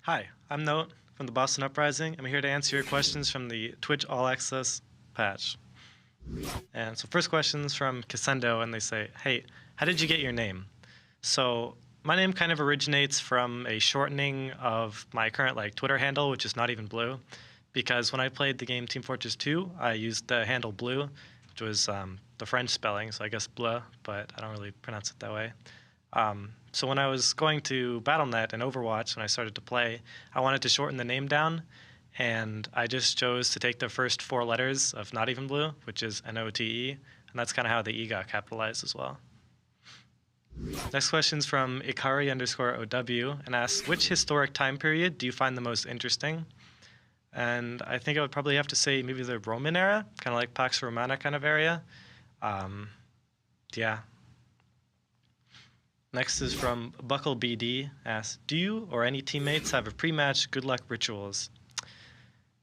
Hi, I'm Note from the Boston Uprising. I'm here to answer your questions from the Twitch All Access patch. And so first question's from Cassendo, and they say, hey, how did you get your name? So my name kind of originates from a shortening of my current Twitter handle, which is not even blue, because when I played the game Team Fortress 2, I used the handle blue, which was the French spelling, so I guess bleu, but I don't really pronounce it that way. So when I was going to Battle.net and Overwatch, when I started to play, I wanted to shorten the name down, and I just chose to take the first four letters of Not Even Blue, which is N-O-T-E, and that's kind of how the E got capitalized as well. Next question's from Ikari_OW and asks, which historic time period do you find the most interesting? And I think I would probably have to say maybe the Roman era, kind of like Pax Romana kind of area. Yeah. Next is from BuckleBD, asks, do you or any teammates have a pre-match good luck rituals?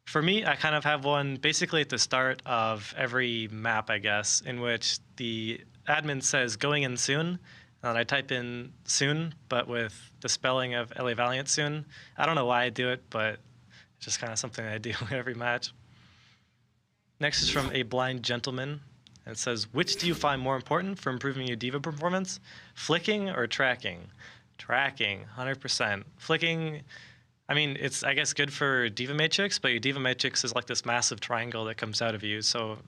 For me, I kind of have one basically at the start of every map, I guess, in which the admin says going in soon, and I type in soon, but with the spelling of LA Valiant soon. I don't know why I do it, but it's just kind of something I do every match. Next is from A Blind Gentleman. And it says, which do you find more important for improving your D.Va performance? Flicking or tracking? Tracking, 100%. Flicking, I mean, it's, I guess, good for D.Va Matrix, but your D.Va Matrix is like this massive triangle that comes out of you, so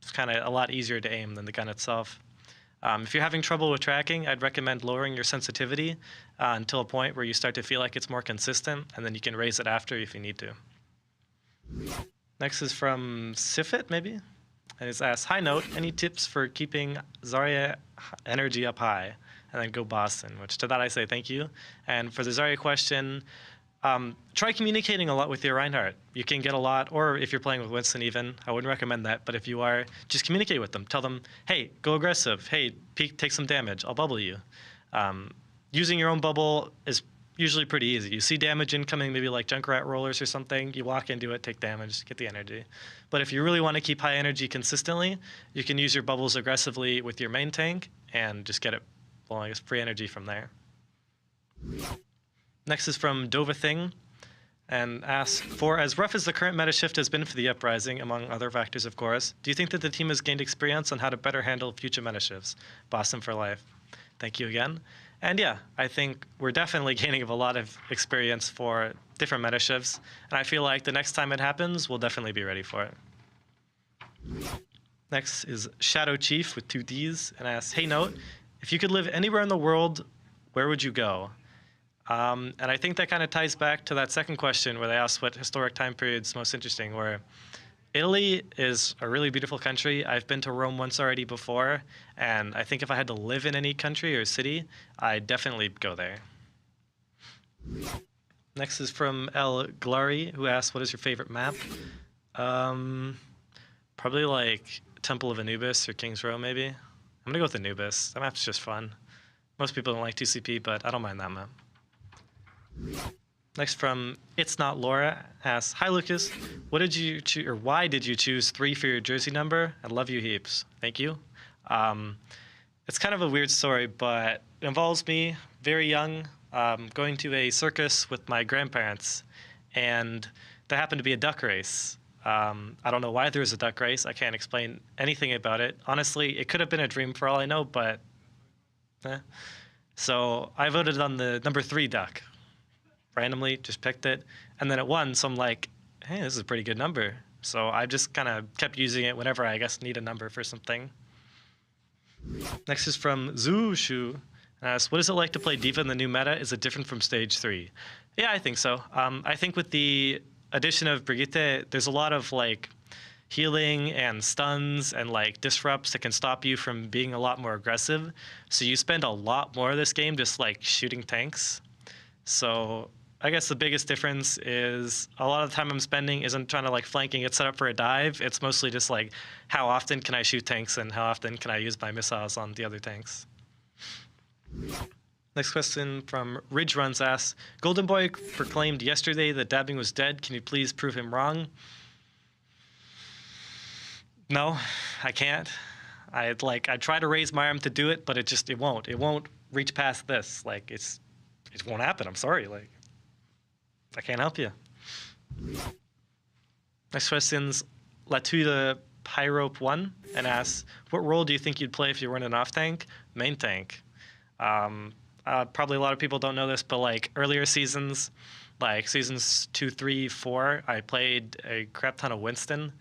it's kind of a lot easier to aim than the gun itself. If you're having trouble with tracking, I'd recommend lowering your sensitivity until a point where you start to feel like it's more consistent, and then you can raise it after if you need to. Next is from Sifit, maybe? And it's asked, hi Note, any tips for keeping Zarya energy up high? And then go Boston, which to that I say thank you. And for the Zarya question, try communicating a lot with your Reinhardt. You can get a lot, or if you're playing with Winston even, I wouldn't recommend that, but if you are, just communicate with them. Tell them, hey, go aggressive. Hey, peek, take some damage. I'll bubble you. Using your own bubble is usually pretty easy. You see damage incoming, maybe like Junkrat rollers or something, you walk into it, take damage, get the energy. But if you really want to keep high energy consistently, you can use your bubbles aggressively with your main tank and just get it blowing free energy from there. Next is from Dovathing and asks, for as rough as the current meta shift has been for the Uprising, among other factors of course, do you think that the team has gained experience on how to better handle future meta shifts? Boston for life. Thank you again. And yeah, I think we're definitely gaining a lot of experience for different meta shifts, and I feel like the next time it happens, we'll definitely be ready for it. Next is Shadow Chief with 2 Ds and asks, hey Note, if you could live anywhere in the world, where would you go? And I think that kind of ties back to that second question where they asked what historic time period's most interesting, where Italy is a really beautiful country. I've been to Rome once already before, and I think if I had to live in any country or city, I'd definitely go there. Next is from El Glari, who asks, what is your favorite map? Probably like Temple of Anubis or King's Row, maybe. I'm gonna go with Anubis. That map's just fun. Most people don't like TCP, but I don't mind that map. Next from It's Not Laura asks, hi Lucas, what did you choose, or why did you choose 3 for your jersey number? I love you heaps. Thank you. It's kind of a weird story, but it involves me very young, going to a circus with my grandparents, and there happened to be a duck race. I don't know why there was a duck race. I can't explain anything about it. Honestly, it could have been a dream for all I know, but So I voted on the number 3 duck. Randomly just picked it, and then it won, so I'm like, hey, this is a pretty good number. So I just kind of kept using it whenever I guess need a number for something. Next is from Zushu. Asks, what is it like to play D.Va in the new meta? Is it different from stage 3? Yeah, I think so. I think with the addition of Brigitte, there's a lot of like healing and stuns and like disrupts that can stop you from being a lot more aggressive. So you spend a lot more of this game just like shooting tanks. So I guess the biggest difference is a lot of the time I'm spending isn't trying to like flank and get set up for a dive. It's mostly just like how often can I shoot tanks and how often can I use my missiles on the other tanks. Next question from Ridge Runs asks, Golden Boy proclaimed yesterday that dabbing was dead. Can you please prove him wrong? No, I can't. I try to raise my arm to do it, but it won't. It won't reach past this. Like it won't happen. I'm sorry. Like I can't help you. Next question's Latuda Pyrope1 and asks, what role do you think you'd play if you weren't an off tank? Main tank. Probably a lot of people don't know this, but like earlier seasons, like seasons 2, 3, 4, I played a crap ton of Winston,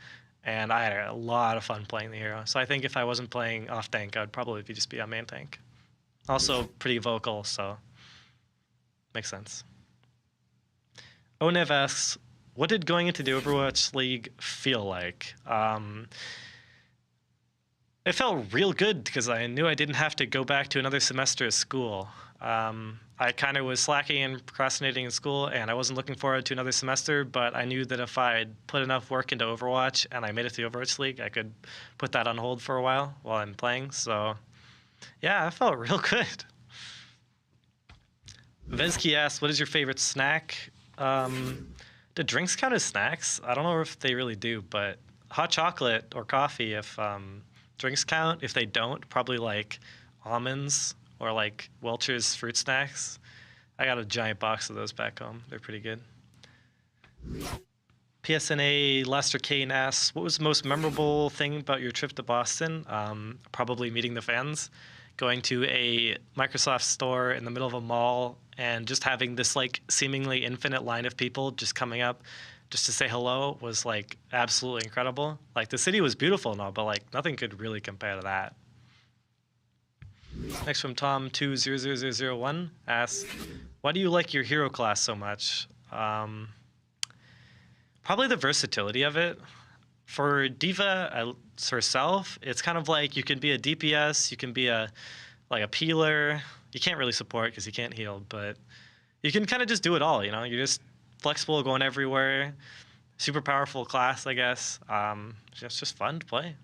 and I had a lot of fun playing the hero. So I think if I wasn't playing off tank, I'd probably just be on main tank. Also pretty vocal, so makes sense. Onev asks, what did going into the Overwatch League feel like? It felt real good because I knew I didn't have to go back to another semester of school. I kind of was slacking and procrastinating in school, and I wasn't looking forward to another semester, but I knew that if I'd put enough work into Overwatch and I made it to the Overwatch League, I could put that on hold for a while I'm playing. So, yeah, it felt real good. Vesky asked, what is your favorite snack? Do drinks count as snacks? I don't know if they really do, but hot chocolate or coffee, if drinks count. If they don't, probably like almonds or like Welch's fruit snacks. I got a giant box of those back home. They're pretty good. PSNA Lester Kane asks, what was the most memorable thing about your trip to Boston? Probably meeting the fans, going to a Microsoft store in the middle of a mall and just having this like seemingly infinite line of people just coming up just to say hello was like absolutely incredible. Like the city was beautiful and all, but like nothing could really compare to that. Next from Tom20001 asks, why do you like your hero class so much? Probably the versatility of it. For D.Va herself, it's kind of like you can be a DPS, you can be a peeler. You can't really support because you can't heal, but you can kind of just do it all, you know? You're just flexible, going everywhere. Super powerful class, I guess. It's just fun to play.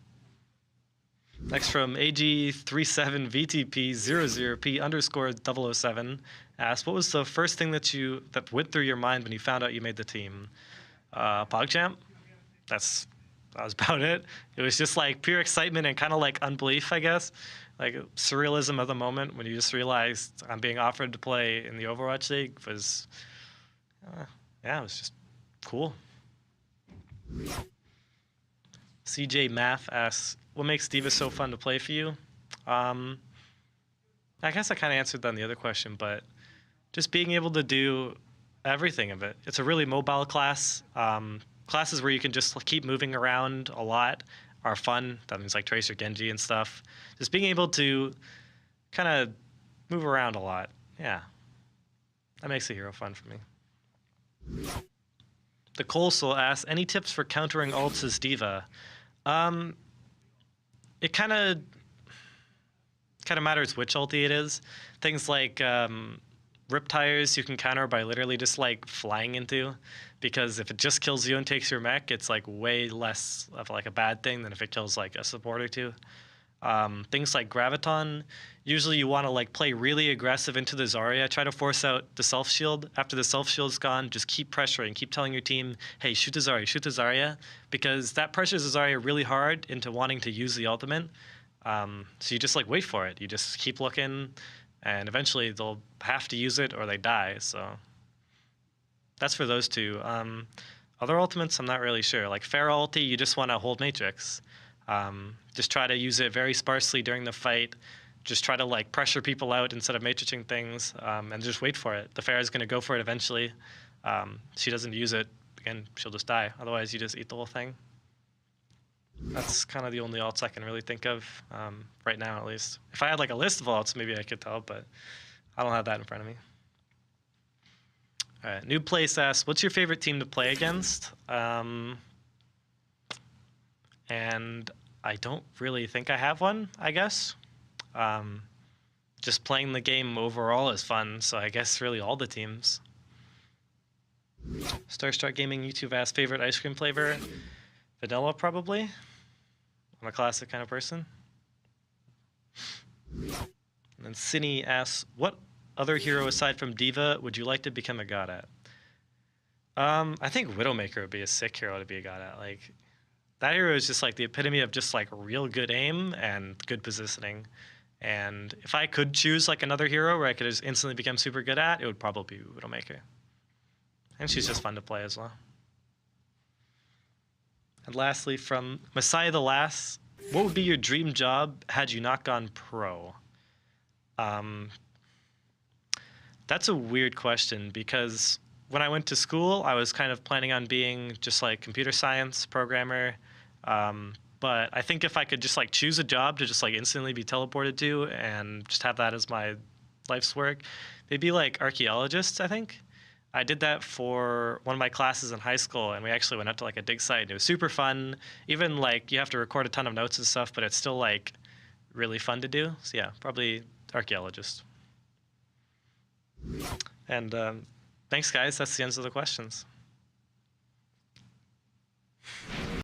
Next from AG37VTP00P_007 asks, what was the first thing that went through your mind when you found out you made the team? PogChamp. That was about it. It was just like pure excitement and kind of like unbelief, I guess. Like surrealism of the moment when you just realized I'm being offered to play in the Overwatch League was, it was just cool. CJ Math asks, what makes D.Va so fun to play for you? I guess I kind of answered that in the other question, but just being able to do everything of it. It's a really mobile class. Classes where you can just keep moving around a lot are fun. That means like Tracer, Genji, and stuff. Just being able to kind of move around a lot. Yeah. That makes the hero fun for me. The Coleslaw asks, any tips for countering ults as D.Va? It kind of matters which ulti it is. Things like rip tires you can counter by literally just like flying into, because if it just kills you and takes your mech, it's like way less of like a bad thing than if it kills like a support or two. Things like Graviton, usually you want to like play really aggressive into the Zarya, try to force out the self shield. After the self shield's gone, just keep pressuring, keep telling your team, hey, shoot the Zarya, because that pressures the Zarya really hard into wanting to use the ultimate. So you just like wait for it. You just keep looking, and eventually they'll have to use it or they die. So that's for those two. Other ultimates, I'm not really sure. Like Pharah ulti, you just want to hold Matrix. Just try to use it very sparsely during the fight. Just try to like pressure people out instead of matrixing things, and just wait for it. The Pharah is going to go for it eventually. She doesn't use it, again, she'll just die. Otherwise, you just eat the whole thing. That's kind of the only alts I can really think of right now, at least. If I had like a list of alts, maybe I could tell, but I don't have that in front of me. All right, Noob Place asks, what's your favorite team to play against? And I don't really think I have one, I guess. Just playing the game overall is fun, so I guess really all the teams. Starstruck Gaming YouTube asks, favorite ice cream flavor? Vanilla, probably. I'm a classic kind of person. And then Cine asks, what other hero aside from D.Va would you like to become a god at? I think Widowmaker would be a sick hero to be a god at. Like, that hero is just like the epitome of just like real good aim and good positioning. And if I could choose like another hero where I could just instantly become super good at, it would probably be Widowmaker. and she's just fun to play as well. And lastly, from Messiah the Last, what would be your dream job had you not gone pro? That's a weird question because when I went to school, I was kind of planning on being just like computer science programmer. But I think if I could just like choose a job to just like instantly be teleported to and just have that as my life's work, they'd be like archaeologists, I think. I did that for one of my classes in high school, and we actually went out to like a dig site, and it was super fun. Even like you have to record a ton of notes and stuff, but it's still like really fun to do. So yeah, probably archaeologist. And thanks, guys. That's the end of the questions.